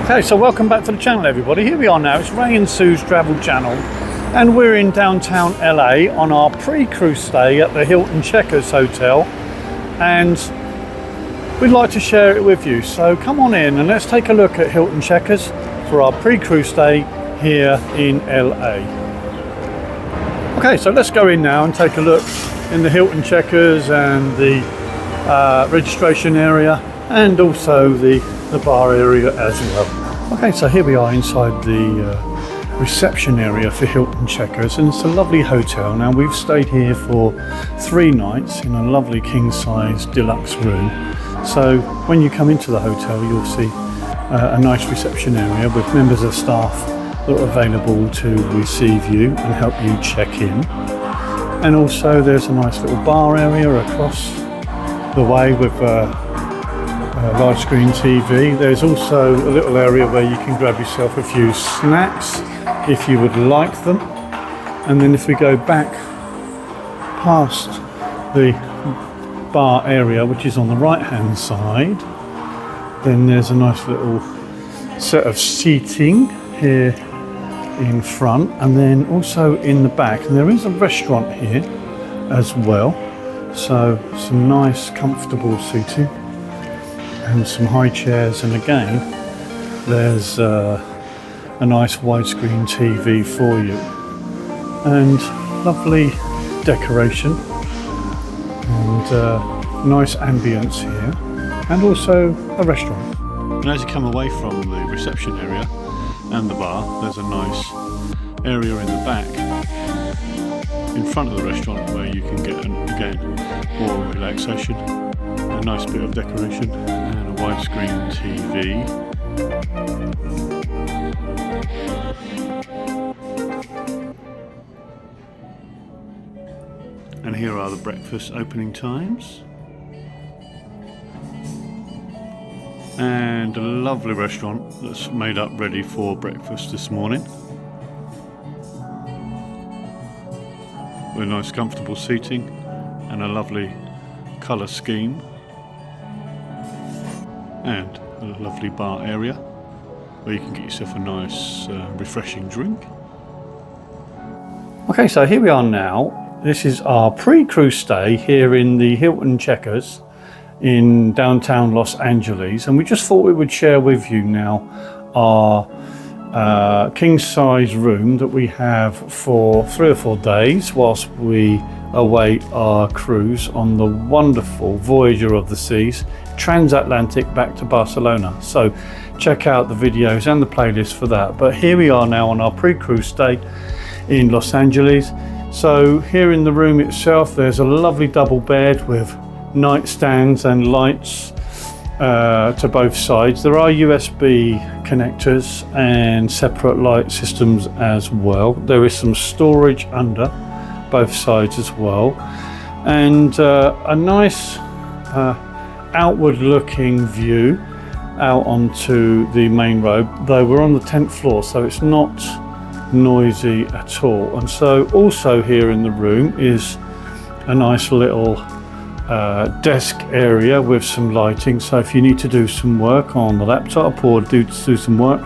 Okay, so welcome back to the channel, everybody. Here we are now. It's Ray and Sue's Travel Channel, and we're in downtown LA on our pre-cruise stay at the Hilton Checkers Hotel, and we'd like to share it with you. So come on in and let's take a look at Hilton Checkers for our pre-cruise stay here in LA. Okay, so let's go in now and take a look in the Hilton Checkers and the registration area, and also the bar area as well. Okay, so here we are inside the reception area for Hilton Checkers, and it's a lovely hotel. Now, we've stayed here for 3 nights in a lovely king-size deluxe room. So when you come into the hotel, you'll see a nice reception area with members of staff that are available to receive you and help you check in. And also there's a nice little bar area across the way with a large screen TV. There's also a little area where you can grab yourself a few snacks if you would like them. And then if we go back past the bar area, which is on the right hand side, then there's a nice little set of seating here in front, and then also in the back. And there is a restaurant here as well, so some nice comfortable seating and some high chairs, and again there's a nice widescreen TV for you, and lovely decoration and nice ambience here, and also a restaurant. And as you come away from the reception area and the bar, there's a nice area in the back in front of the restaurant where you can get again more relaxation, a nice bit of decoration and a widescreen TV. And here are the breakfast opening times. And a lovely restaurant that's made up ready for breakfast this morning, with nice comfortable seating and a lovely colour scheme, and a lovely bar area where you can get yourself a nice refreshing drink. Okay, so here we are now. This is our pre-cruise stay here in the Hilton Checkers in downtown Los Angeles, and we just thought we would share with you now our king-size room that we have for 3 or 4 days whilst we await our cruise on the wonderful Voyager of the Seas transatlantic back to Barcelona. So check out the videos and the playlist for that. But here we are now on our pre-cruise stay in Los Angeles. So here in the room itself, there's a lovely double bed with nightstands and lights to both sides. There are USB connectors and separate light systems as well. There is some storage under both sides as well, and a nice outward looking view out onto the main road, though we're on the 10th floor, so it's not noisy at all. And so also here in the room is a nice little desk area with some lighting, so if you need to do some work on the laptop or do some work,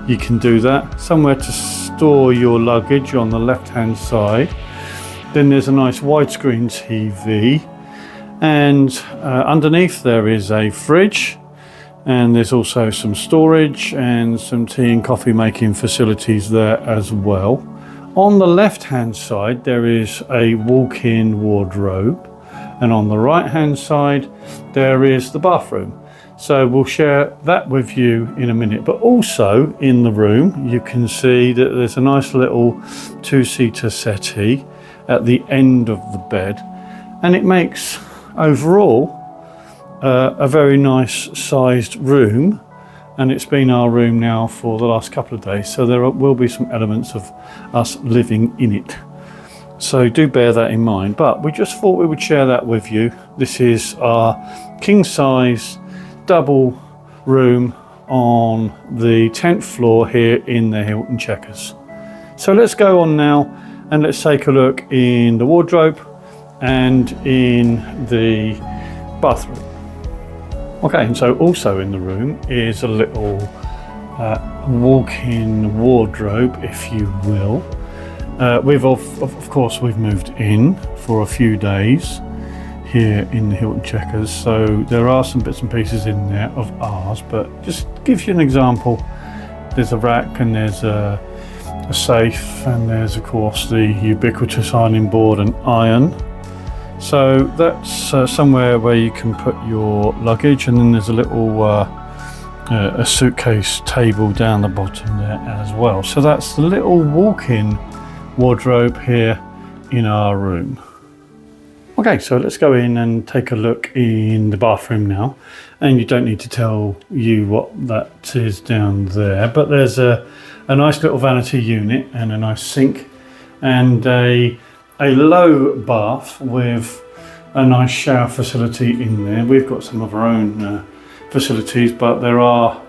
you can do that. Somewhere to store your luggage on the left hand side. Then there's a nice widescreen TV, and underneath there is a fridge, and there's also some storage and some tea and coffee making facilities there as well. On the left hand side there is a walk-in wardrobe, and on the right hand side there is the bathroom. So we'll share that with you in a minute. But also in the room you can see that there's a nice little 2-seater settee at the end of the bed, and it makes overall a very nice sized room, and it's been our room now for the last couple of days, so there will be some elements of us living in it. So do bear that in mind, but we just thought we would share that with you. This is our king size double room on the 10th floor here in the Hilton Checkers. So let's go on now and let's take a look in the wardrobe and in the bathroom. Okay, and so also in the room is a little walk-in wardrobe, if you will. We've of course we've moved in for a few days here in the Hilton Checkers, so there are some bits and pieces in there of ours, but just gives you an example. There's a rack and there's a safe, and there's of course the ubiquitous ironing board and iron. So that's somewhere where you can put your luggage, and then there's a little a suitcase table down the bottom there as well. So that's the little walk-in wardrobe here in our room. Okay, so let's go in and take a look in the bathroom now. And you don't need to tell you what that is down there, but there's a nice little vanity unit and a nice sink and a low bath with a nice shower facility in there. We've got some of our own facilities, but there are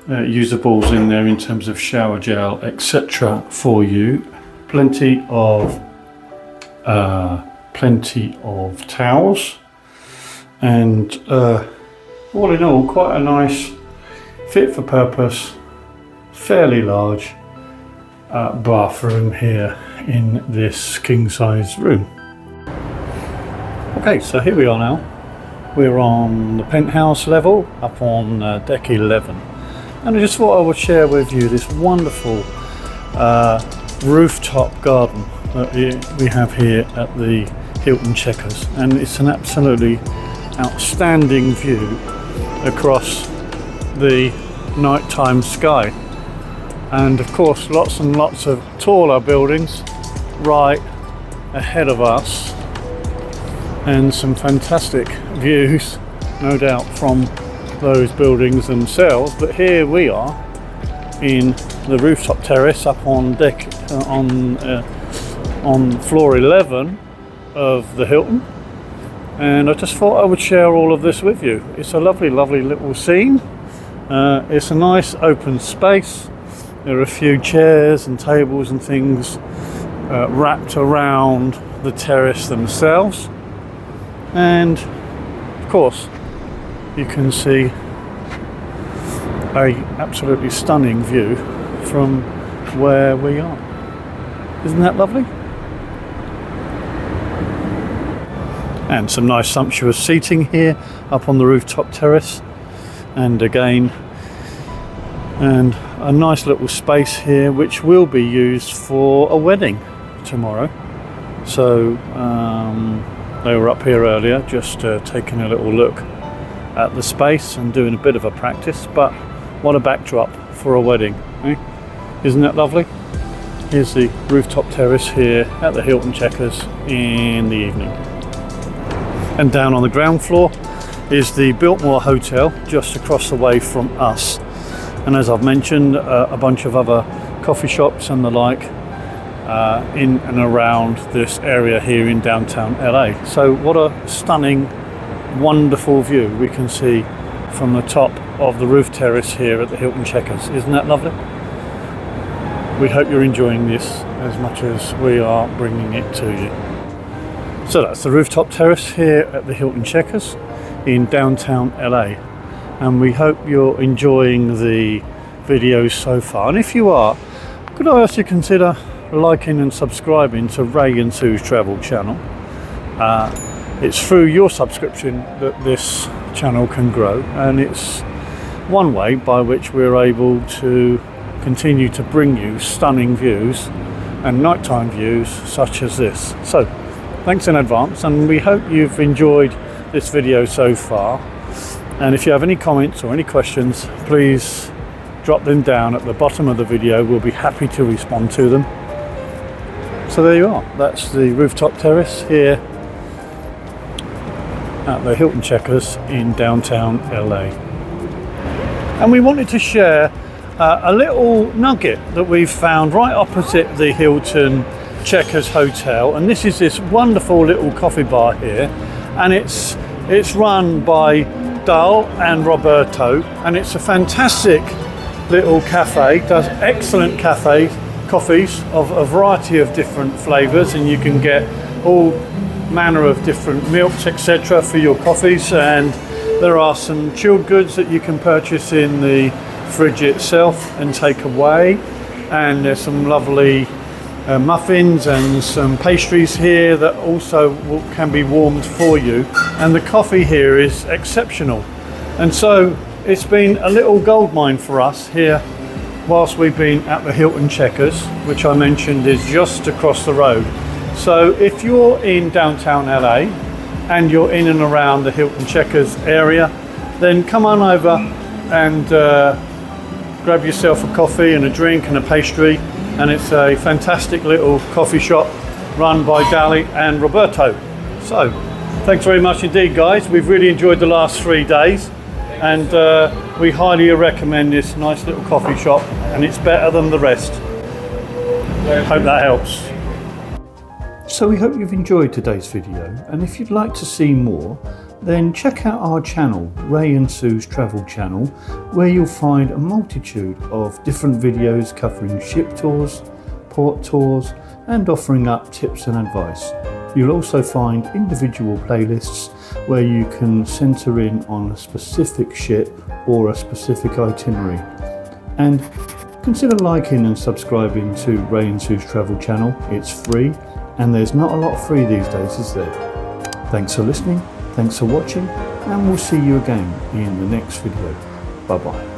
usables in there in terms of shower gel, etc. for you. Plenty of towels, and all in all, quite a nice, fit for purpose, fairly large bathroom here in this king size room. Okay, so here we are now. We're on the penthouse level, up on deck 11, and I just thought I would share with you this wonderful rooftop garden that we have here at the Hilton Checkers, and it's an absolutely outstanding view across the nighttime sky, and of course lots and lots of taller buildings right ahead of us, and some fantastic views no doubt from those buildings themselves. But here we are in the rooftop terrace up on deck on floor 11 of the Hilton, and I just thought I would share all of this with you. It's a lovely little scene. It's a nice open space. There are a few chairs and tables and things wrapped around the terrace themselves, and of course you can see a absolutely stunning view from where we are. Isn't that lovely? And some nice sumptuous seating here up on the rooftop terrace, and again, and a nice little space here which will be used for a wedding tomorrow. So they were up here earlier just taking a little look at the space and doing a bit of a practice, but what a backdrop for a wedding, eh? Isn't that lovely? Here's the rooftop terrace here at the Hilton Checkers in the evening. And down on the ground floor is the Biltmore Hotel, just across the way from us. And as I've mentioned, a bunch of other coffee shops and the like in and around this area here in downtown LA. So what a stunning, wonderful view we can see from the top of the roof terrace here at the Hilton Checkers. Isn't that lovely? We hope you're enjoying this as much as we are bringing it to you. So that's the rooftop terrace here at the Hilton Checkers in downtown LA, and we hope you're enjoying the videos so far. And if you are, could I ask you to consider liking and subscribing to Ray and Sue's travel channel? It's through your subscription that this channel can grow, and it's one way by which we're able to continue to bring you stunning views and nighttime views such as this. So thanks in advance, and we hope you've enjoyed this video so far. And if you have any comments or any questions, please drop them down at the bottom of the video. We'll be happy to respond to them. So there you are, that's the rooftop terrace here at the Hilton Checkers in downtown LA. And we wanted to share a little nugget that we've found right opposite the Hilton Checkers Hotel, and this is this wonderful little coffee bar here, and it's run by Dal and Roberto, and it's a fantastic little cafe. Does excellent coffees of a variety of different flavors, and you can get all manner of different milks, etc. for your coffees, and there are some chilled goods that you can purchase in the fridge itself and take away. And there's some lovely muffins and some pastries here that also can be warmed for you. And the coffee here is exceptional. And so it's been a little goldmine for us here whilst we've been at the Hilton Checkers, which I mentioned is just across the road. So if you're in downtown LA and you're in and around the Hilton Checkers area, then come on over and grab yourself a coffee and a drink and a pastry. And it's a fantastic little coffee shop run by Dali and Roberto. So thanks very much indeed, guys. We've really enjoyed the last 3 days, and we highly recommend this nice little coffee shop, and it's better than the rest. Hope that helps. So we hope you've enjoyed today's video, and if you'd like to see more, then check out our channel, Ray and Sue's Travel Channel, where you'll find a multitude of different videos covering ship tours, port tours, and offering up tips and advice. You'll also find individual playlists where you can centre in on a specific ship or a specific itinerary. And consider liking and subscribing to Ray and Sue's Travel Channel. It's free, and there's not a lot free these days, is there? Thanks for listening. Thanks for watching, and we'll see you again in the next video. Bye bye.